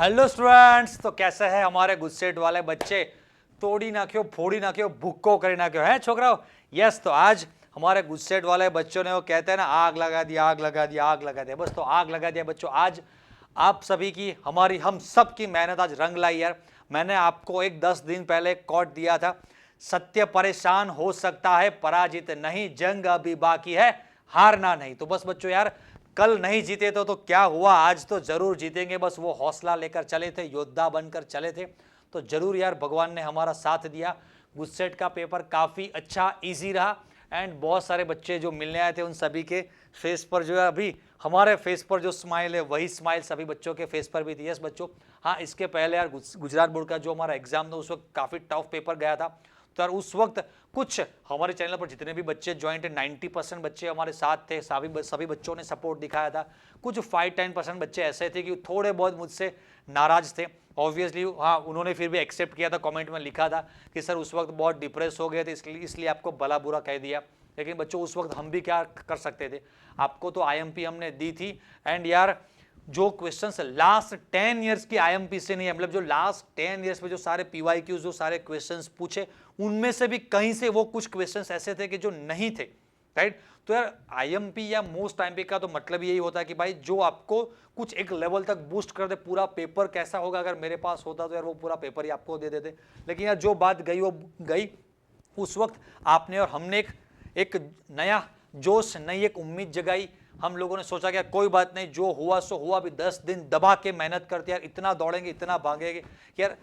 Hello students, तो कैसे है हमारे गुस्सेट वाले बच्चे? तोड़ी ना क्यों, फोड़ी ना क्यों, भुक्को करे ना क्यों है छोकराओ। यस, तो आज हमारे गुस्सेट वाले बच्चों ने वो कहते हैं ना, आग लगा दी आग लगा दी आग लगा दिया। बस तो आग लगा दिया बच्चों। आज आप सभी की, हमारी, हम सब की मेहनत आज रंग लाई यार। मैंने आपको एक 10 दिन पहले कोट दिया था, सत्य परेशान हो सकता है पराजित नहीं, जंग अभी बाकी है हारना नहीं। तो बस बच्चों यार, कल नहीं जीते तो क्या हुआ, आज तो जरूर जीतेंगे। बस वो हौसला लेकर चले थे, योद्धा बनकर चले थे, तो जरूर यार भगवान ने हमारा साथ दिया। गुस्सेट का पेपर काफ़ी अच्छा इजी रहा एंड बहुत सारे बच्चे जो मिलने आए थे उन सभी के फेस पर जो है, अभी हमारे फेस पर जो स्माइल है वही स्माइल सभी बच्चों के फेस पर भी थी। यस बच्चों, हाँ, इसके पहले यार गुजरात बोर्ड का जो हमारा एग्जाम था उस वक्त काफ़ी टफ पेपर गया था। तो यार उस वक्त कुछ हमारे चैनल पर जितने भी बच्चे ज्वाइन थे, 90% बच्चे हमारे साथ थे, सभी बच्चों ने सपोर्ट दिखाया था। कुछ 5-10% बच्चे ऐसे थे कि थोड़े बहुत मुझसे नाराज थे ऑब्वियसली। हाँ, उन्होंने फिर भी एक्सेप्ट किया था, कमेंट में लिखा था कि सर उस वक्त बहुत डिप्रेस हो गए थे, इसलिए आपको भला बुरा कह दिया। लेकिन बच्चों उस वक्त हम भी क्या कर सकते थे, आपको तो आईएमपी हमने दी थी। एंड यार जो क्वेश्चंस लास्ट 10 ईयर्स की आईएमपी से नहीं है, मतलब जो लास्ट 10 ईयर्स में जो सारे पीवाईक्यूज जो सारे क्वेश्चंस पूछे, उनमें से भी कहीं से वो कुछ क्वेश्चंस ऐसे थे कि जो नहीं थे, राइट। तो यार आईएमपी या मोस्ट आईएमपी का तो मतलब यही होता है कि भाई जो आपको कुछ एक लेवल तक बूस्ट कर दे। पूरा पेपर कैसा होगा, अगर मेरे पास होता तो यार वो पूरा पेपर ही आपको दे देते। लेकिन यार जो बात गई वो गई। उस वक्त आपने और हमने एक नया जोश, नई एक उम्मीद जगाई। हम लोगों ने सोचा कि यार कोई बात नहीं, जो हुआ सो हुआ। अभी 10 दिन दबा के मेहनत करते यार, इतना दौड़ेंगे, इतना भागेंगे यार,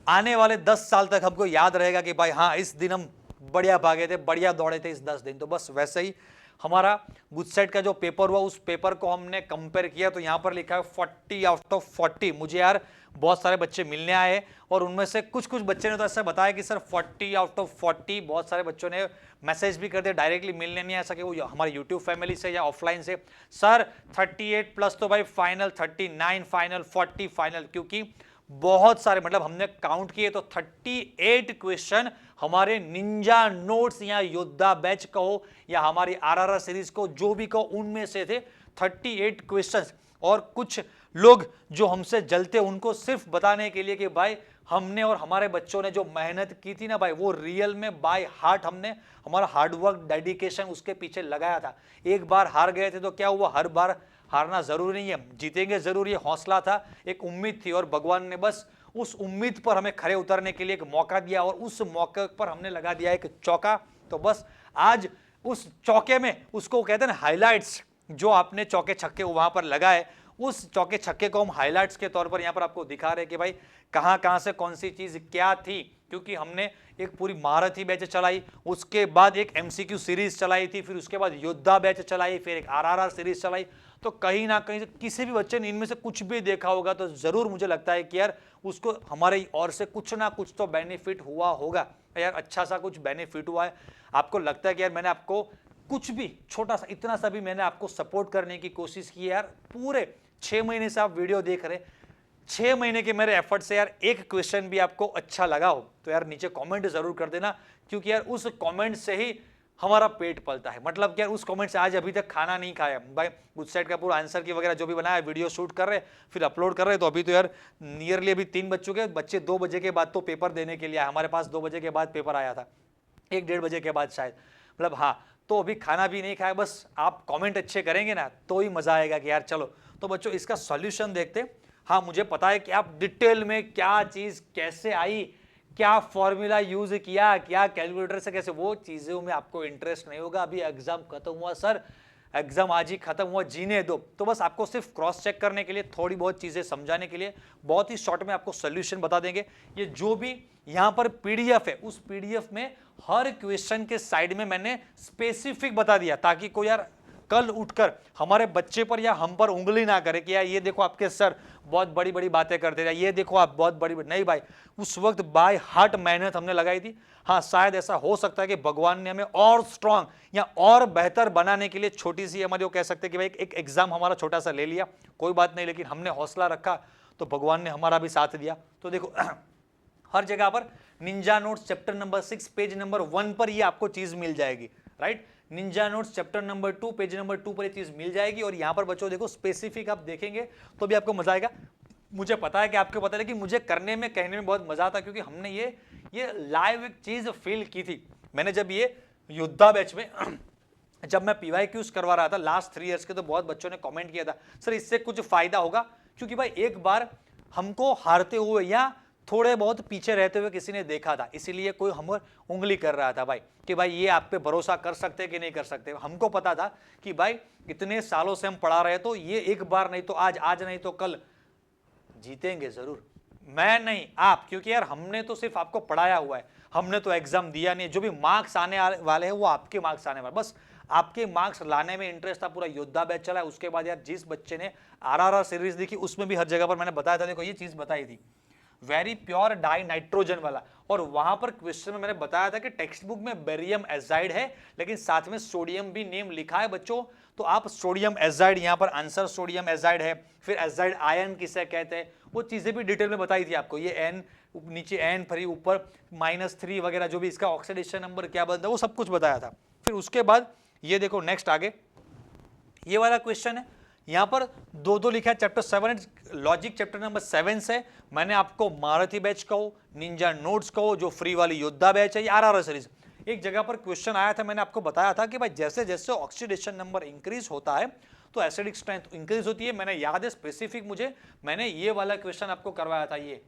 आने वाले 10 साल तक हमको याद रहेगा कि भाई हाँ, इस दिन हम बढ़िया भागे थे, बढ़िया दौड़े थे इस 10 दिन। तो बस वैसे ही हमारा गुजसेट का जो पेपर हुआ, उस पेपर को हमने कंपेयर किया तो यहाँ पर लिखा है 40 आउट ऑफ 40। मुझे यार बहुत सारे बच्चे मिलने आए और उनमें से कुछ बच्चे ने तो ऐसा बताया कि सर 40 आउट ऑफ 40। बहुत सारे बच्चों ने मैसेज भी कर दिया, डायरेक्टली मिलने नहीं आ सके वो हमारे यूट्यूब फैमिली से या ऑफलाइन से, सर 38 प्लस तो भाई फाइनल, 39 फाइनल, 40 फाइनल। क्योंकि बहुत सारे, मतलब हमने काउंट किए तो 38 क्वेश्चन हमारे निंजा नोट्स या योद्धा बैच कहो या हमारी आरआरआर सीरीज को जो भी कहो, उनमें से थे 38 क्वेश्चंस। और कुछ लोग जो हमसे जलते उनको सिर्फ बताने के लिए कि भाई हमने और हमारे बच्चों ने जो मेहनत की थी ना भाई, वो रियल में बाय हार्ट हमने हमारा हार्डवर्क, डेडिकेशन उसके पीछे लगाया था। एक बार हार गए थे तो क्या हुआ, हर बार हारना जरूरी नहीं है, जीतेंगे जरूर, ये हौसला था, एक उम्मीद थी। और भगवान ने बस उस उम्मीद पर हमें खड़े उतरने के लिए एक मौका दिया और उस मौके पर हमने लगा दिया एक चौका। तो बस आज उस चौके में, उसको कहते हैं ना हाइलाइट्स, जो आपने चौके छक्के वहां पर लगाए, उस चौके छक्के को हम हाइलाइट्स के तौर पर यहां पर आपको दिखा रहे हैं कि भाई कहां कहां से कौन सी चीज क्या थी। क्योंकि हमने एक पूरी महारथी बैच चलाई, उसके बाद एक एमसीक्यू सीरीज चलाई थी, फिर उसके बाद योद्धा बैच चलाई, फिर एक आरआरआर सीरीज चलाई। तो कहीं ना कहीं किसी भी बच्चे ने इनमें से कुछ भी देखा होगा तो जरूर मुझे लगता है कि यार उसको हमारे और से कुछ ना कुछ तो बेनिफिट हुआ होगा यार, अच्छा सा कुछ बेनिफिट हुआ है। आपको लगता है कि यार मैंने आपको कुछ भी छोटा सा, इतना सा भी मैंने आपको सपोर्ट करने की कोशिश की यार। पूरे 6 महीने से आप वीडियो देख रहे, 6 महीने के मेरे एफर्ट से यार एक क्वेश्चन भी आपको अच्छा लगा हो तो यार नीचे कमेंट जरूर कर देना। क्योंकि यार उस कमेंट से ही हमारा पेट पलता है। मतलब क्या, उस कमेंट से आज अभी तक खाना नहीं खाया भाई। गुजसेट का पूरा आंसर की वगैरह जो भी बनाया, वीडियो शूट कर रहे फिर अपलोड कर रहे। तो अभी तो यार नियरली अभी 3 बज चुके, बच्चे 2 बजे के बाद तो पेपर देने के लिए आए हमारे पास। 2 बजे के बाद पेपर आया था, 1-1:30 बजे के बाद शायद, मतलब हाँ। तो अभी खाना भी नहीं खाया, बस आप कमेंट अच्छे करेंगे ना तो ही मजा आएगा कि यार चलो। तो बच्चों इसका सॉल्यूशन देखते। हाँ, मुझे पता है कि आप डिटेल में क्या चीज कैसे आई, क्या फॉर्मूला यूज किया, क्या कैलकुलेटर से कैसे, वो चीजों में आपको इंटरेस्ट नहीं होगा। अभी एग्जाम खत्म हुआ सर, एग्जाम आज ही खत्म हुआ, जीने दो। तो बस आपको सिर्फ क्रॉस चेक करने के लिए, थोड़ी बहुत चीजें समझाने के लिए बहुत ही शॉर्ट में आपको सोल्यूशन बता देंगे। ये जो भी यहां पर पीडीएफ है, उस पीडीएफ में हर क्वेश्चन के साइड में मैंने स्पेसिफिक बता दिया, ताकि कोई यार कल उठकर हमारे बच्चे पर या हम पर उंगली ना करे कि यार ये देखो आपके सर बहुत बड़ी बड़ी बातें करते रहे, ये देखो आप बहुत बड़ी, नहीं भाई, उस वक्त बाय हार्ट मेहनत हमने लगाई थी। हाँ, शायद ऐसा हो सकता है कि भगवान ने हमें और स्ट्रांग या और बेहतर बनाने के लिए छोटी सी हमारी, वो कह सकते हैं कि भाई एक एग्जाम हमारा छोटा सा ले लिया, कोई बात नहीं, लेकिन हमने हौसला रखा तो भगवान ने हमारा भी साथ दिया। तो देखो हर जगह पर Ninja notes chapter number 6 page number 1 पर ये आपको चीज मिल जाएगी, right. Ninja notes chapter number 2 page number 2 पर ये चीज मिल जाएगी। और यहां पर बच्चों देखो स्पेसिफिक आप देखेंगे तो भी आपको मजा आएगा। मुझे पता है कि आपको पता है, लेकिन मुझे करने में कहने में बहुत मजा आता, क्योंकि हमने ये लाइव एक चीज फील की थी। मैंने जब ये योद्धा बैच में जब मैं PYQs करवा रहा था लास्ट 3 इयर्स के, तो बहुत बच्चों ने कमेंट किया था सर इससे कुछ फायदा होगा, क्योंकि भाई एक बार हमको हारते हुए या थोड़े बहुत पीछे रहते हुए किसी ने देखा था, इसीलिए कोई हम उंगली कर रहा था भाई कि भाई ये आप पे भरोसा कर सकते कि नहीं कर सकते। हमको पता था कि भाई इतने सालों से हम पढ़ा रहे, तो ये एक बार नहीं तो आज नहीं तो कल जीतेंगे जरूर। मैं नहीं, आप, क्योंकि यार हमने तो सिर्फ आपको पढ़ाया हुआ है, हमने तो एग्जाम दिया नहीं। जो भी मार्क्स आने वाले हैं वो आपके मार्क्स आने वाले, बस आपके मार्क्स लाने में इंटरेस्ट था। पूरा योद्धा बैच चला है। उसके बाद यार जिस बच्चे ने RRR सीरीज देखी, उसमें भी हर जगह पर मैंने बताया था, देखो ये चीज बताई थी वेरी प्योर डाई नाइट्रोजन वाला, और वहां पर क्वेश्चन में मैंने बताया था कि टेक्स्ट बुक में बेरियम एजाइड है, लेकिन साथ में सोडियम भी नेम लिखा है बच्चों, तो आप सोडियम एजाइड, यहां पर आंसर सोडियम एजाइड है। फिर एजाइड आयन किसे कहते हैं, वो चीजें भी डिटेल में बताई थी आपको। ये N नीचे N फिर ऊपर -3 वगैरह, जो भी इसका ऑक्सीडेशन नंबर क्या बनता है वो सब कुछ बताया था। फिर उसके बाद ये देखो नेक्स्ट आगे ये वाला क्वेश्चन है, यहां पर दो लिखा है चैप्टर 7 लॉजिक चैप्टर नंबर 7 से। मैंने आपको महारथी बैच कहो, निंजा नोट्स कहो, जो फ्री वाली योद्धा बैच है, RRR सीरीज, एक जगह पर क्वेश्चन आया था, मैंने आपको बताया था कि भाई जैसे जैसे ऑक्सीडेशन नंबर इंक्रीज होता है तो एसिडिक स्ट्रेंथ इंक्रीज होती है। मैंने याद है स्पेसिफिक, मैंने ये वाला क्वेश्चन आपको करवाया था, ये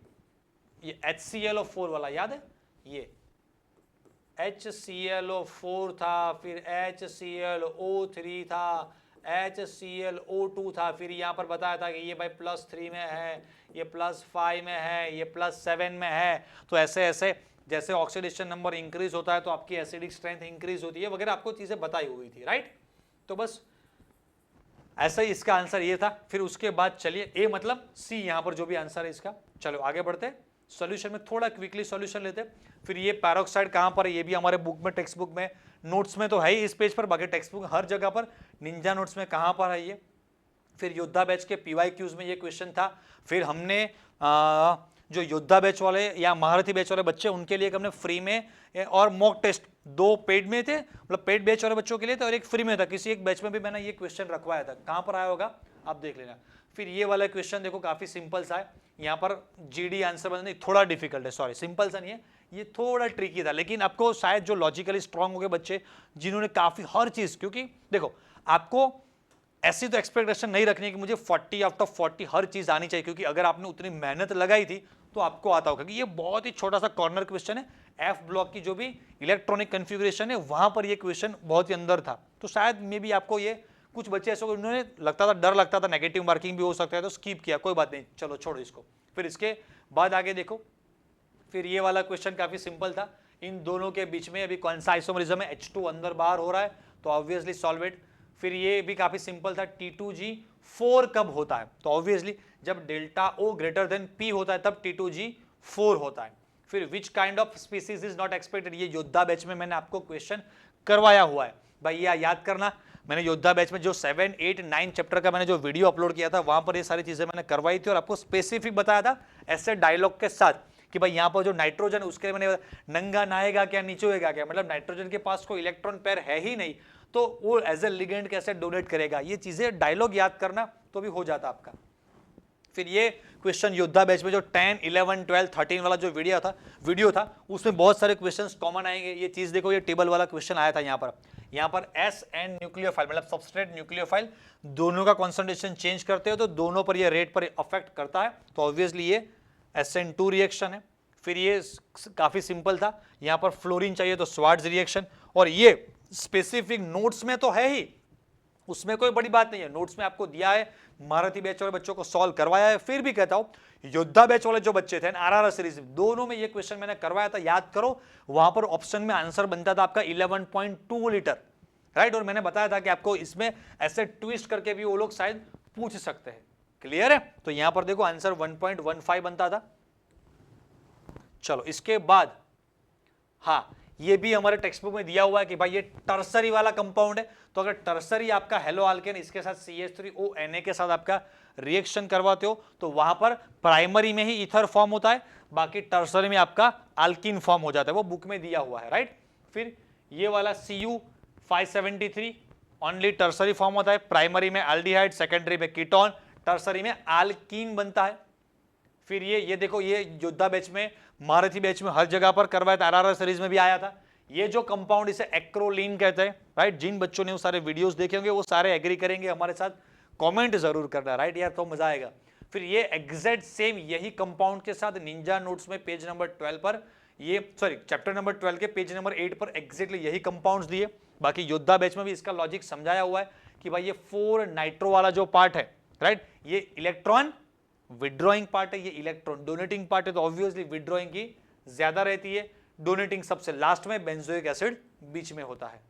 HClO4 वाला याद है, ये HClO4 था, फिर HClO3 था, HClO2 था, फिर यहां पर बताया था कि ये भाई +3 में है, ये +5 में है, ये +7 में है। तो ऐसे ऐसे जैसे ऑक्सीडेशन नंबर इंक्रीज होता है तो आपकी एसिडिक स्ट्रेंथ इंक्रीज होती है वगैरह, आपको चीजें बताई हुई थी, राइट। तो बस ऐसा ही इसका आंसर ये था। फिर उसके बाद चलिए A मतलब C, यहां पर जो भी आंसर है इसका। चलो आगे बढ़ते, सॉल्यूशन में थोड़ा क्विकली सॉल्यूशन लेते। फिर ये पैरोक्साइड कहां पर है, ये भी हमारे बुक में, टेक्स्ट बुक में, नोट्स में तो है ही इस पेज पर, बाकी टेक्स्ट बुक हर जगह पर, निंजा नोट्स में कहां पर है ये। फिर योद्धा बैच के PYQs में ये क्वेश्चन था। फिर हमने जो योद्धा बैच वाले या महारथी बैच वाले बच्चे, उनके लिए हमने फ्री में और मॉक टेस्ट 2 पेड में थे, मतलब पेड बैच वाले बच्चों के लिए थे, और एक फ्री में था। किसी एक बैच में भी मैंने ये क्वेश्चन रखवाया था, कहां पर आया होगा आप देख लेना। फिर ये वाला क्वेश्चन देखो काफी सिंपल सा है, यहाँ पर GD आंसर बनना नहीं, थोड़ा डिफिकल्ट है, सॉरी सिंपल सा नहीं है, ये थोड़ा ट्रिकी था। लेकिन आपको शायद जो लॉजिकली स्ट्रांग हो गए बच्चे, जिन्होंने काफी हर चीज, क्योंकि देखो आपको ऐसी तो एक्सपेक्टेशन नहीं रखनी है कि मुझे 40 आउट ऑफ 40 हर चीज आनी चाहिए, क्योंकि अगर आपने उतनी मेहनत लगाई थी तो आपको आता होगा। कि ये बहुत ही छोटा सा कॉर्नर क्वेश्चन है, F ब्लॉक की जो भी इलेक्ट्रॉनिक कन्फिगरेशन है वहां पर ये क्वेश्चन बहुत ही अंदर था। तो शायद मे बी आपको ये, कुछ बच्चे ऐसे उन्होंने लगता था, डर लगता था नेगेटिव मार्किंग भी हो सकता है, तो स्किप किया, कोई बात नहीं, चलो छोड़ो इसको। फिर इसके बाद आगे देखो, फिर ये वाला क्वेश्चन काफी सिंपल था। इन दोनों के बीच में अभी कौन सा आइसोमरिज्म है, H2 अंदर बाहर हो रहा है, तो ऑब्वियसली सॉल्व इट। फिर ये भी काफी सिंपल था, T2G4 कब होता है, तो ऑब्वियसली जब delta O greater than P होता है तब T2G4 होता है। फिर which kind of species is not expected, ये योद्धा बैच में मैंने आपको क्वेश्चन करवाया हुआ है भाई, ये याद करना। मैंने योद्धा बैच में जो 7, 8, 9 चैप्टर का मैंने जो वीडियो अपलोड किया था, वहां पर ये सारी चीजें मैंने करवाई थी और आपको स्पेसिफिक बताया था ऐसे डायलॉग के साथ कि भाई यहाँ पर जो नाइट्रोजन है उसके मैंने नंगा नहाएगा क्या, नीचोएगा क्या, मतलब नाइट्रोजन के पास कोई इलेक्ट्रॉन पेयर है ही नहीं, तो वो एज ए लिगेंड कैसे डोनेट करेगा। ये चीजें डायलॉग याद करना तो भी हो जाता आपका। फिर ये क्वेश्चन योद्धा बैच में जो 10, 11, 12, 13 वाला जो वीडियो था उसमें बहुत सारे क्वेश्चंस कॉमन आएंगे। ये चीज देखो, ये टेबल वाला क्वेश्चन आया था यहाँ पर SN न्यूक्लियोफाइल मतलब सबस्ट्रेट न्यूक्लियोफाइल, दोनों का कॉन्सेंट्रेशन चेंज करते हो तो दोनों पर ये रेट पर अफेक्ट करता है, तो ऑब्वियसली ये SN2 रिएक्शन है। फिर ये काफी सिंपल था, यहाँ पर फ्लोरीन चाहिए तो स्वार्ट्ज रिएक्शन, और ये स्पेसिफिक नोट्स में तो है ही, उसमें कोई बड़ी बात नहीं है, नोट्स में आपको दिया है, महारथी बैच वाले बच्चों को सॉल्व करवाया है। फिर भी कहता हूं योद्धा बैच वाले जो बच्चे थे RRR सीरीज, दोनों में ये क्वेश्चन मैंने करवाया था, याद करो। वहां पर ऑप्शन में आंसर बनता था आपका 11.2 लीटर, राइट, और मैंने बताया था कि आपको इसमें ऐसे ट्विस्ट करके भी वो लोग शायद पूछ सकते हैं, क्लियर है। तो यहां पर देखो आंसर 1.15 बनता था। चलो इसके बाद, हाँ ये भी हमारे टेक्स्ट बुक में दिया हुआ है कि भाई ये टर्सरी वाला कंपाउंड है, तो अगर टर्सरी आपका हेलो आल्केन इसके साथ CH3ONA के साथ आपका रिएक्शन करवाते हो तो वहां पर प्राइमरी में ही ईथर फॉर्म होता है, बाकी टर्सरी में आपका अल्कीन फॉर्म हो जाता है, वो बुक में दिया हुआ है, राइट। फिर ये वाला Cu573 ओनली टर्सरी फॉर्म होता है, प्राइमरी में एल्डिहाइड, सेकेंडरी में कीटोन, टर्सरी में अल्कीन बनता है। फिर ये देखो, ये योद्धा बैच में, महारथी बैच में हर जगह पर करवाया था, आरआरआर सीरीज में भी आया था। ये जो कंपाउंड, इसे एक्रोलीन कहते हैं, राइट। जिन बच्चों ने वो सारे वीडियोस देखे होंगे वो सारे एग्री करेंगे हमारे साथ, कमेंट जरूर करना, राइट यार, तो मजा आएगा। फिर ये एग्जैक्ट सेम यही कंपाउंड के साथ निंजा नोट्स में पेज नंबर 12 पर, ये सॉरी चैप्टर नंबर 12 के पेज नंबर 8 पर एग्जैक्टली यही कंपाउंड्स दिए। बाकी योद्धा बैच में भी इसका लॉजिक समझाया हुआ है कि भाई ये 4 नाइट्रो वाला जो पार्ट है, राइट, ये इलेक्ट्रॉन विड्रॉइंग पार्ट है, ये इलेक्ट्रॉन डोनेटिंग पार्ट है, तो ऑब्वियसली विड्रॉइंग की ज्यादा रहती है, डोनेटिंग सबसे लास्ट में, बेंजोइक एसिड बीच में होता है।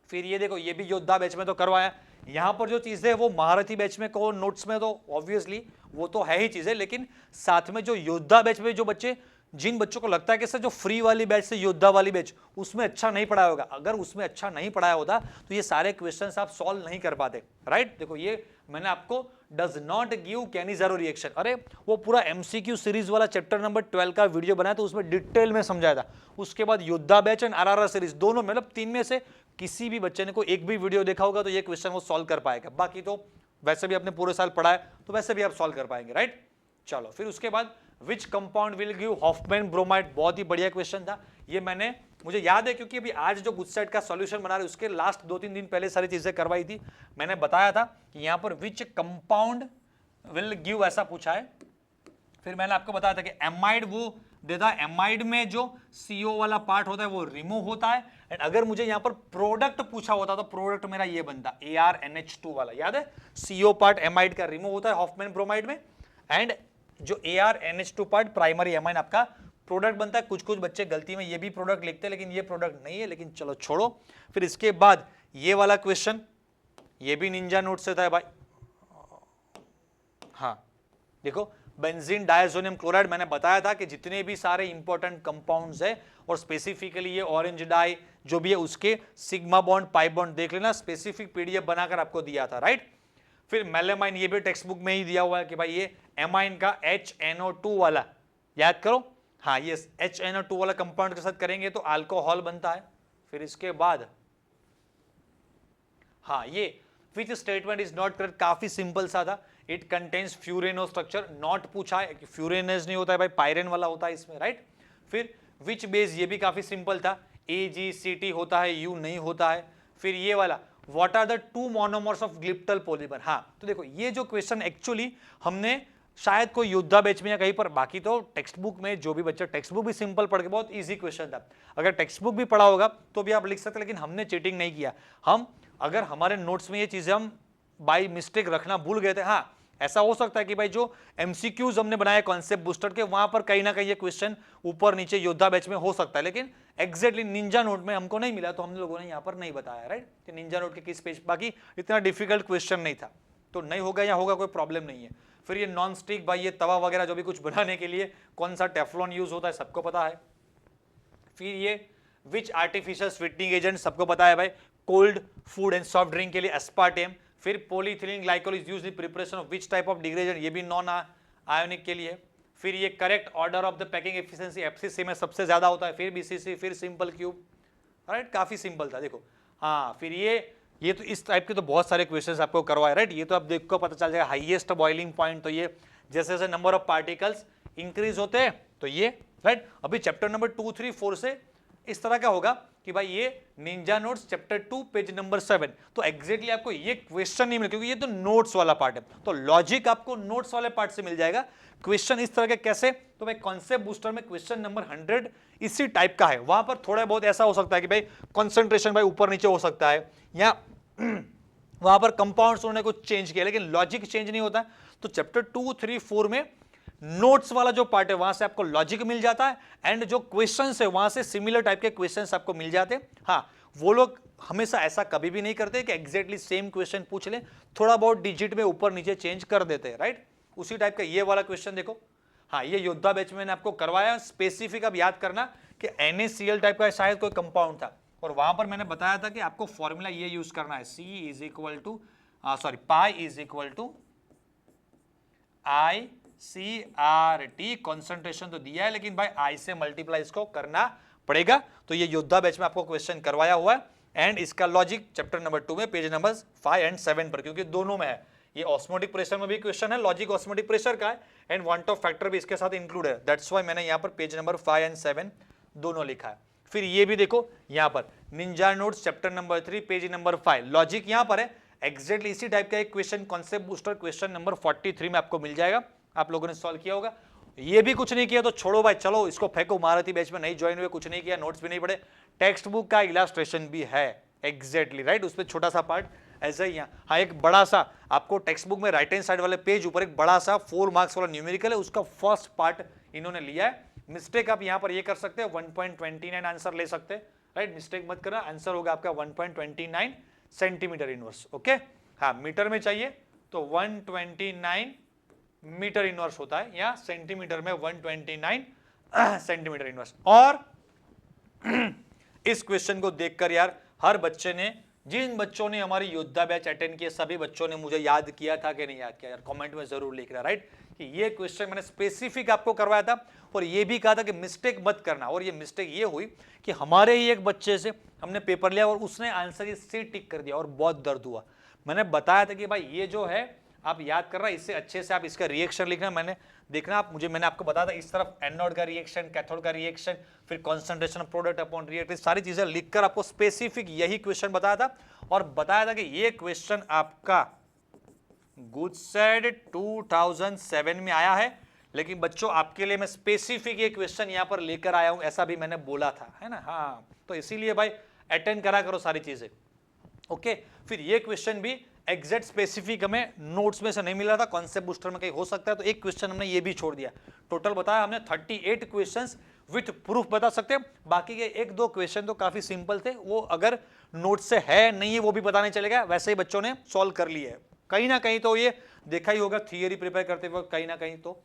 फिर ये देखो, ये भी योद्धा बैच में तो करवाया। यहां पर जो चीजें वो महारथी बैच में को नोट्स में तो ऑब्वियसली वो तो है ही चीजें, लेकिन साथ में जो योद्धा बैच में जो बच्चे, जिन बच्चों को लगता है कि सर जो फ्री वाली बैच से योद्धा वाली बैच उसमें अच्छा नहीं पढ़ाया होगा, अगर उसमें अच्छा नहीं पढ़ाया होता तो ये सारे क्वेश्चंस आप सॉल्व नहीं कर पाते, राइट। देखो ये मैंने आपको does not give canny zero reaction, अरे वो पूरा एमसीक्यू सीरीज वाला चैप्टर नंबर 12 का वीडियो बनाया तो उसमें डिटेल में समझाया था। उसके बाद योद्धा बैच एंड आरआरआर सीरीज दोनों, मतलब 3 में से किसी भी बच्चे ने को एक भी वीडियो देखा होगा तो ये क्वेश्चन वो सॉल्व कर पाएगा। बाकी तो वैसे भी आपने पूरे साल पढ़ा है तो वैसे भी आप सॉल्व कर पाएंगे, राइट। चलो फिर उसके बाद which compound will give Hoffmann bromide, बहुत ही बढ़िया क्वेश्चन था ये, मैंने मुझे याद है क्योंकि अभी आज जो गुजसेट का सॉल्यूशन बना रहे उसके लास्ट 2-3 दिन पहले सारी चीजें करवाई थी। मैंने बताया था कि यहां पर विच कंपाउंड विल गिव ऐसा पूछा है। फिर मैंने आपको बताया था कि एमाइड वो देता, एमाइड में जो CO वाला पार्ट होता है वो रिमूव होता है। एंड अगर मुझे यहां पर प्रोडक्ट पूछा होता तो प्रोडक्ट मेरा ये बनता ArNH2 वाला, याद है, CO पार्ट एमाइड का रिमूव होता है हॉफमैन ब्रोमाइड में, एंड जो ArNH2 पार्ट प्राइमरी एमाइन आपका प्रोडक्ट बनता है। कुछ कुछ बच्चे गलती में ये भी प्रोडक्ट लिखते हैं लेकिन ये प्रोडक्ट नहीं है, लेकिन चलो छोड़ो। फिर इसके बाद ये वाला क्वेश्चन, ये भी निंजा नोट से था भाई। हाँ देखो, बेंजीन डायजोनियम क्लोराइड, मैंने बताया था कि जितने भी सारे इंपॉर्टेंट कंपाउंड्स है और स्पेसिफिकली ये ऑरेंज डाई जो भी है उसके सिग्मा बॉन्ड पाई बॉन्ड देख लेना, स्पेसिफिक पीडीएफ बनाकर आपको दिया था, राइट। फिर मेलेमाइन, ये भी टेक्स्ट बुक में ही दिया हुआ है कि भाई ये एमाइन का HNO2 वाला, याद करो, हाँ ये HNO2 वाला कंपाउंड के साथ करेंगे तो अल्कोहल बनता है। फिर इसके बाद हाँ ये which statement is not correct, काफी सिंपल सा था, इट कंटेन्स फ्यूरेनो स्ट्रक्चर, नॉट पूछा है, फ्यूरेनस नहीं होता है भाई, पायरेन वाला होता है इसमें, राइट। फिर विच बेस, ये भी काफी सिंपल था, AgCt होता है, U नहीं होता है। फिर ये वाला what are the 2 monomers of glyptal polymer, हाँ तो देखो ये जो क्वेश्चन एक्चुअली हमने शायद कोई योद्धा बैच में या कहीं पर, बाकी तो टेक्स्ट बुक में जो भी बच्चा, टेक्स्ट बुक भी सिंपल पढ़ के, बहुत इजी क्वेश्चन था, अगर टेक्स्ट बुक भी पढ़ा होगा तो भी आप लिख सकते, लेकिन हमने चीटिंग नहीं किया। हम अगर हमारे नोट्स में ये चीजें हम बाय मिस्टेक रखना भूल गए थे, हाँ ऐसा हो सकता है कि भाई जो एमसीक्यूज हमने बनाए कॉन्सेप्ट बूस्टर के, वहां पर कहीं ना कहीं ये क्वेश्चन ऊपर नीचे योद्धा बैच में हो सकता है, लेकिन एग्जैक्टली निंजा नोट में हमको नहीं मिला तो हम लोगों ने यहाँ पर नहीं बताया, राइट, कि निंजा नोट के किस पेज, बाकी इतना डिफिकल्ट क्वेश्चन नहीं था तो नहीं होगा या होगा कोई प्रॉब्लम नहीं है। फिर ये नॉन स्टिक, भाई ये तवा वगैरह जो भी कुछ बनाने के लिए कौन सा टेफ्लॉन यूज होता है सबको पता है। फिर ये विच आर्टिफिशियल स्वीटनिंग एजेंट, सबको पता है भाई, cold food and soft drink के लिए एस्पार्टेम। फिर polyethylene glycol is used in preparation of which type of degradation, ये भी नॉन आयोनिक के लिए। फिर ये correct order of the packing efficiency, FCC में सबसे ज्यादा होता है, फिर BCC, फिर सिंपल क्यूब, राइट, काफी सिंपल था देखो। हाँ फिर ये तो इस टाइप के तो बहुत सारे क्वेश्चंस आपको करवाए, राइट, ये तो आप देखो पता चल जाएगा। हाईएस्ट बॉइलिंग पॉइंट, तो ये जैसे जैसे नंबर ऑफ पार्टिकल्स इंक्रीज होते हैं तो ये, राइट। अभी चैप्टर नंबर 2, 3, 4 से इस तरह का होगा कि भाई ये Ninja notes chapter 2 page number 7, तो एग्जैक्टली आपको ये क्वेश्चन नहीं मिले क्योंकि ये तो नोट्स वाला पार्ट है, तो लॉजिक आपको नोट्स वाले पार्ट से मिल जाएगा। क्वेश्चन इस तरह के कैसे, तो भाई कॉन्सेप्ट बूस्टर में क्वेश्चन नंबर 100 इसी टाइप का है, वहां पर थोड़ा बहुत ऐसा हो सकता है कि भाई कंसंट्रेशन भाई ऊपर नीचे हो सकता है, या वहां पर कंपाउंड्स उन्होंने कुछ चेंज किया, लेकिन लॉजिक चेंज नहीं होता। तो चैप्टर 2, 3, 4 में नोट्स वाला जो पार्ट है वहां से आपको लॉजिक मिल जाता है, एंड जो क्वेश्चंस है वहां से सिमिलर टाइप के क्वेश्चंस आपको मिल जाते हैं। हाँ वो लोग हमेशा ऐसा कभी भी नहीं करते कि एग्जैक्टली सेम क्वेश्चन पूछ ले, थोड़ा बहुत डिजिट में ऊपर नीचे चेंज कर देते हैं, राइट। उसी टाइप का ये वाला क्वेश्चन देखो, हाँ ये योद्धा बैच में मैंने आपको करवाया, स्पेसिफिक अब याद करना कि NaCl टाइप का शायद कोई कंपाउंड था, और वहां पर मैंने बताया था कि आपको फॉर्मूला ये यूज करना है, pi is equal to ICRT, concentration तो दिया है लेकिन भाई I से मल्टीप्लाई इसको करना पड़ेगा। तो ये योद्धा बैच में आपको क्वेश्चन करवाया हुआ है, एंड इसका लॉजिक चैप्टर नंबर 2 में पेज नंबर 5 और 7 पर, क्योंकि दोनों में है, ये ऑस्मोटिक प्रेशर में भी क्वेश्चन है, लॉजिक ऑस्मोटिक प्रेशर का है, एंड वांट ऑफ फैक्टर भी इसके साथ इंक्लूड है। दैट्स व्हाई मैंने यहाँ पर पेज नंबर 5 एंड 7 दोनों लिखा है। फिर ये भी देखो यहाँ पर Ninja notes chapter number 3 page number 5, logic यहाँ पर है। एग्जैक्टली इसी टाइप का एक question concept booster question number 43 में आपको मिल जाएगा, आप लोगों ने सॉल्व किया होगा। ये भी कुछ नहीं किया तो छोड़ो भाई, चलो इसको फेंको, महारथी बैच में नहीं ज्वाइन हुए, कुछ नहीं किया, नोट्स भी नहीं पढ़े, टेक्स्ट बुक का इलास्ट्रेशन भी है एग्जैक्टली राइट, उस पर छोटा सा पार्ट ऐसा ही यहाँ। हाँ, एक बड़ा सा आपको टेक्स्ट बुक में राइट हैंड साइड वाले पेज ऊपर एक बड़ा सा 4 मार्क्स वाला न्यूमेरिकल है, उसका फर्स्ट पार्ट इन्होंने लिया है। मिस्टेक आप यहाँ पर ये कर सकते हैं 1.29 आंसर ले सकते हैं राइट, मिस्टेक मत करना, आंसर होगा आपका 1.29 सेंटीमीटर इनवर्स। ओके, हाँ मीटर में चाहिए तो 129 मीटर इनवर्स होता है, या सेंटीमीटर में 129 सेंटीमीटर इनवर्स। और इस क्वेश्चन को देखकर यार हर बच्चे ने, जिन बच्चों ने हमारी योद्धा बैच अटेंड किया सभी बच्चों ने मुझे याद किया था कि नहीं याद किया यार, कमेंट में जरूर लिखना राइट, कि ये क्वेश्चन मैंने स्पेसिफिक आपको करवाया था और ये भी कहा था कि मिस्टेक मत करना। और ये मिस्टेक ये हुई कि हमारे ही एक बच्चे से हमने पेपर लिया और उसने आंसर ये सी टिक कर दिया और बहुत दर्द हुआ। मैंने बताया था कि भाई ये जो है आप याद कर रहा है, इससे अच्छे से आप इसका रिएक्शन लिखना, मैंने देखना आप मुझे, मैंने आपको बताया था इस तरफ एनोड का रिएक्शन, कैथोड का रिएक्शन, फिर कॉन्सेंट्रेशन प्रोडक्ट अपॉन रिएक्टिव, सारी चीजें लिखकर आपको स्पेसिफिक यही क्वेश्चन बताया था। और बताया था कि ये क्वेश्चन आपका गुडसेट 2007 में आया है, लेकिन बच्चों आपके लिए मैं स्पेसिफिक ये क्वेश्चन यहां पर लेकर आया हूं, ऐसा भी मैंने बोला था, है ना। हाँ, तो इसीलिए भाई अटेंड करा करो सारी चीजें। ओके, फिर ये क्वेश्चन भी एग्जैक्ट स्पेसिफिक हमें नोट्स में से नहीं मिला था, कॉन्सेप्ट बूस्टर में कहीं हो सकता है, तो एक क्वेश्चन हमने ये भी छोड़ दिया। टोटल बताया हमने 38 क्वेश्चंस विथ प्रूफ बता सकते हैं, बाकी के 1-2 क्वेश्चन तो काफी सिंपल थे, वो अगर नोट से है नहीं है वो भी पता नहीं चलेगा, वैसे ही बच्चों ने सॉल्व कर लिए है। कहीं ना कहीं तो ये देखा ही होगा थियरी प्रिपेयर करते वक्त, कहीं ना कहीं तो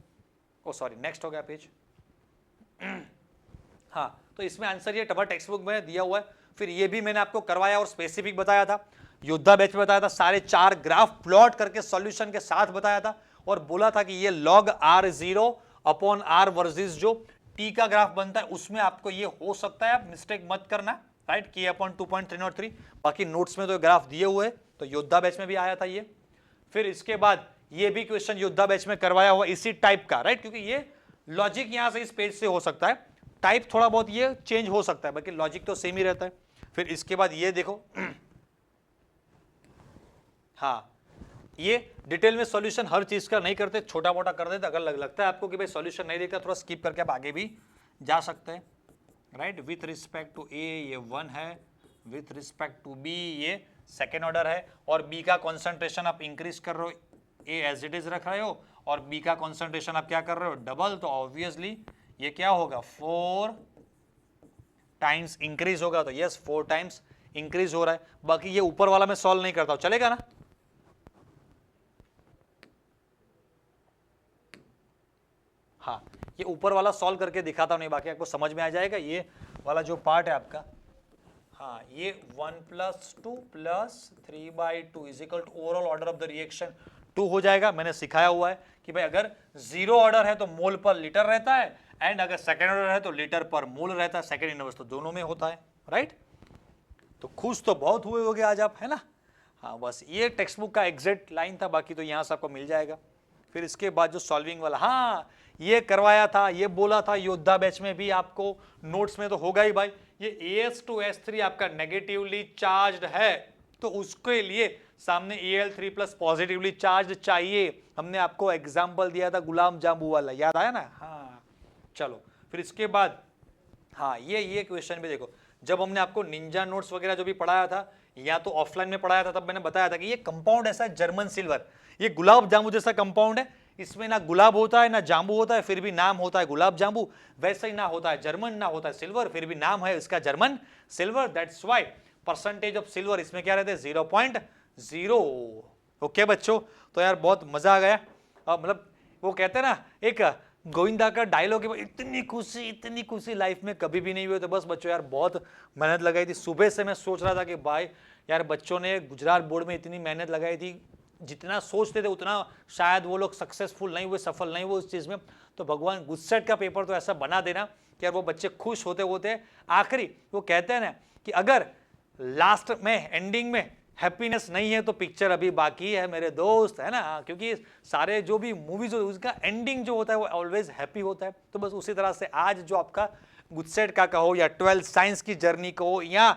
सॉरी नेक्स्ट हो गया पेज। हाँ, तो इसमें आंसर ये टबा टेक्स्ट बुक में दिया हुआ है। फिर ये भी मैंने आपको करवाया और स्पेसिफिक बताया था, योद्धा बैच में बताया था, सारे 4 ग्राफ प्लॉट करके सॉल्यूशन के साथ बताया था और बोला था कि ये log R0 upon R versus जो T का ग्राफ बनता है उसमें आपको ये हो सकता है, आप मिस्टेक मत करना राइट, K अपॉन 2.303। बाकी नोट्स में तो ग्राफ दिए हुए, तो योद्धा बैच में भी आया था ये। फिर इसके बाद ये भी क्वेश्चन योद्धा बैच में करवाया हुआ इसी टाइप का राइट, क्योंकि ये लॉजिक यहां से इस पेज से हो सकता है, टाइप थोड़ा बहुत ये चेंज हो सकता है, बाकी लॉजिक तो सेम ही रहता है। फिर इसके बाद ये देखो हाँ, ये डिटेल में सॉल्यूशन हर चीज का नहीं करते, छोटा मोटा कर देते। अगर लगता है आपको कि भाई सॉल्यूशन नहीं देखता, थोड़ा स्किप करके आप आगे भी जा सकते हैं राइट। विथ रिस्पेक्ट टू ए ये 1 है, विथ रिस्पेक्ट टू बी ये सेकेंड ऑर्डर है, और बी का कॉन्सेंट्रेशन आप इंक्रीज कर रहे हो, ए एज इट इज रख रहे हो, और बी का कॉन्सेंट्रेशन आप क्या कर रहे हो, डबल, तो ऑब्वियसली ये क्या होगा 4 टाइम्स इंक्रीज होगा, तो यस 4 टाइम्स इंक्रीज हो रहा है। बाकी ये ऊपर वाला मैं सॉल्व नहीं करता हूं, चलेगा ना। हाँ, ये ऊपर वाला सॉल्व करके दिखाता हूं, नहीं बाकी आपको समझ में आ जाएगा। ये वाला जो पार्ट है आपका, हाँ ये 1 + 2 + 3/2 is equal to overall order of the reaction 2 हो जाएगा। मैंने सिखाया हुआ है कि भाई अगर 0 ऑर्डर है तो मोल पर लीटर रहता है, एंड अगर सेकेंड ऑर्डर है तो लीटर पर मोल रहता है, सेकेंड इनवर्स तो दोनों में होता है राइट। तो खुश तो बहुत हुए होगे आज आप, है ना। हाँ, बस ये टेक्स्ट बुक का एग्जैक्ट लाइन था, बाकी तो यहाँ से आपको मिल जाएगा। फिर इसके बाद जो सॉल्विंग वाला, हाँ ये करवाया था, ये बोला था योद्धा बैच में भी आपको नोट्स में तो होगा ही भाई, ये AS2S3 आपका नेगेटिवली चार्ज्ड है, तो उसके लिए सामने Al3+ पॉजिटिवली चार्ज चाहिए। हमने आपको एग्जाम्पल दिया था गुलाब जामुन वाला, याद आया ना। हाँ चलो, फिर इसके बाद हाँ ये क्वेश्चन भी देखो, जब हमने आपको निंजा नोट्स वगैरह जो भी पढ़ाया था या तो ऑफलाइन में पढ़ाया था, तब मैंने बताया था कि ये कंपाउंड ऐसा जर्मन सिल्वर, ये गुलाब जामुन जैसा कंपाउंड है, इसमें ना गुलाब होता है ना जाम्बू होता है, फिर भी नाम होता है गुलाब जाम्बू। वैसे ही ना होता है जर्मन ना होता है सिल्वर, फिर भी नाम है इसका German silver. That's why percentage of silver इसमें क्या रहते हैं 0.0। ओके बच्चों, तो यार बहुत मजा आ गया। मतलब वो कहते हैं ना एक गोविंदा का डायलॉग है, इतनी खुशी लाइफ में कभी भी नहीं हुई। तो बस बच्चों यार बहुत मेहनत लगाई थी, सुबह से मैं सोच रहा था कि भाई यार बच्चों ने गुजरात बोर्ड में इतनी मेहनत लगाई थी, जितना सोचते थे उतना शायद वो लोग सक्सेसफुल नहीं हुए, सफल नहीं हुए उस चीज़ में। तो भगवान गुस्सेट का पेपर तो ऐसा बना देना कि यार वो बच्चे खुश होते होते आखिरी वो कहते हैं ना कि अगर लास्ट में एंडिंग में हैप्पीनेस नहीं है तो पिक्चर अभी बाकी है मेरे दोस्त, है ना, क्योंकि सारे जो भी मूवीज उसका एंडिंग जो होता है वो ऑलवेज हैप्पी होता है। तो बस उसी तरह से आज जो आपका गुजसेट का कहो या 12th साइंस की जर्नी कहो या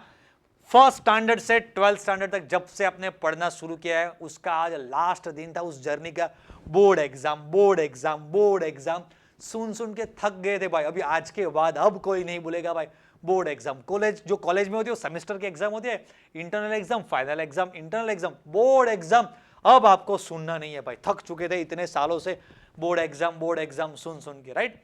फर्स्ट स्टैंडर्ड से 12th स्टैंडर्ड तक जब से आपने पढ़ना शुरू किया है उसका आज लास्ट दिन था उस जर्नी का। Board exam board exam board exam सुन सुन के थक गए थे भाई। अभी आज के बाद अब कोई नहीं बोलेगा भाई बोर्ड एग्जाम। कॉलेज जो कॉलेज में होती है वो सेमेस्टर के एग्जाम होती है, internal exam, final exam, internal exam, board exam अब आपको सुनना नहीं है भाई। थक चुके थे इतने सालों से बोर्ड एग्जाम सुन सुन के, राइट।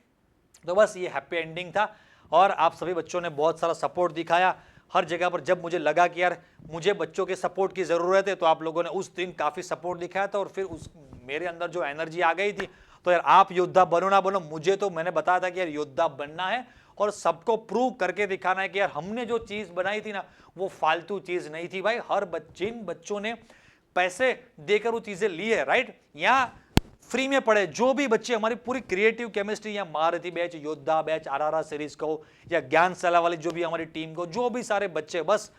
तो बस ये हैप्पी एंडिंग था और आप सभी बच्चों ने बहुत सारा सपोर्ट दिखाया हर जगह पर। जब मुझे लगा कि यार मुझे बच्चों के सपोर्ट की जरूरत है तो आप लोगों ने उस दिन काफी सपोर्ट दिखाया था और फिर उस मेरे अंदर जो एनर्जी आ गई थी तो यार आप योद्धा बनो ना बनो, मुझे तो मैंने बताया था कि यार योद्धा बनना है और सबको प्रूव करके दिखाना है कि यार हमने जो चीज बनाई थी ना वो फालतू चीज नहीं थी भाई। हर जिन बच्चों ने पैसे देकर वो चीजें ली है, राइट, या फ्री में पढ़े, जो भी बच्चे हमारी पूरी क्रिएटिव केमिस्ट्री या महारथी बैच, योद्धा बैच, आरआरआर सीरीज को या ज्ञानशाला वाली जो भी हमारी टीम को, जो भी सारे बच्चे, बस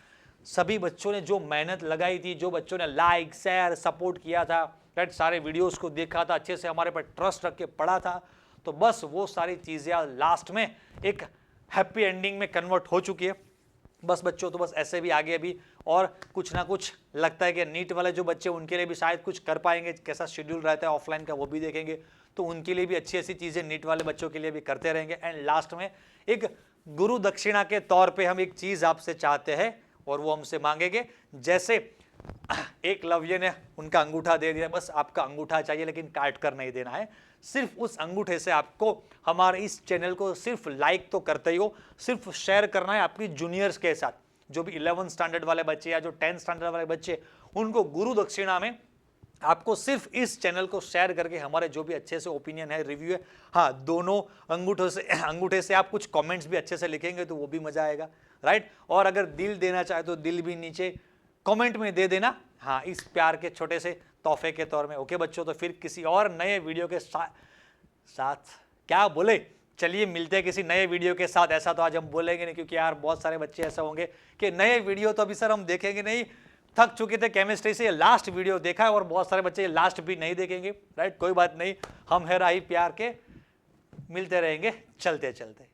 सभी बच्चों ने जो मेहनत लगाई थी, जो बच्चों ने लाइक शेयर सपोर्ट किया था, राइट, सारे वीडियोस को देखा था, अच्छे से हमारे पर ट्रस्ट रख के पढ़ा था, तो बस वो सारी चीजें लास्ट में एक हैप्पी एंडिंग में कन्वर्ट हो चुकी है। बस बच्चों तो बस ऐसे भी आगे अभी और कुछ ना कुछ लगता है कि नीट वाले जो बच्चे उनके लिए भी शायद कुछ कर पाएंगे, कैसा शेड्यूल रहता है ऑफलाइन का वो भी देखेंगे, तो उनके लिए भी अच्छी ऐसी चीजें नीट वाले बच्चों के लिए भी करते रहेंगे। एंड लास्ट में एक गुरु दक्षिणा के तौर पे हम एक चीज आपसे चाहते हैं और वो हमसे मांगेंगे। जैसे एकलव्य ने उनका अंगूठा दे दिया, बस आपका अंगूठा चाहिए लेकिन काट कर नहीं देना है। सिर्फ उस अंगूठे से आपको हमारे इस चैनल को सिर्फ लाइक तो करते ही हो, सिर्फ शेयर करना है आपकी जूनियर्स के साथ, जो भी 11th स्टैंडर्ड वाले बच्चे या जो 10th स्टैंडर्ड वाले बच्चे, उनको गुरु दक्षिणा में आपको सिर्फ इस चैनल को शेयर करके हमारे जो भी अच्छे से ओपिनियन है, रिव्यू है, हाँ, दोनों अंगूठे से आप कुछ कमेंट्स भी अच्छे से लिखेंगे तो वो भी मजा आएगा, राइट। और अगर दिल देना चाहे तो दिल भी नीचे कमेंट में दे देना, हाँ, इस प्यार के छोटे से तोहफे के तौर में। ओके बच्चों, तो फिर किसी और नए वीडियो के साथ क्या बोले, चलिए मिलते हैं किसी नए वीडियो के साथ। ऐसा तो आज हम बोलेंगे नहीं क्योंकि यार बहुत सारे बच्चे ऐसा होंगे कि नए वीडियो तो अभी सर हम देखेंगे नहीं, थक चुके थे केमिस्ट्री से, ये लास्ट वीडियो देखा है, और बहुत सारे बच्चे ये लास्ट भी नहीं देखेंगे, राइट। कोई बात नहीं, हम है राही प्यार के, मिलते रहेंगे चलते चलते।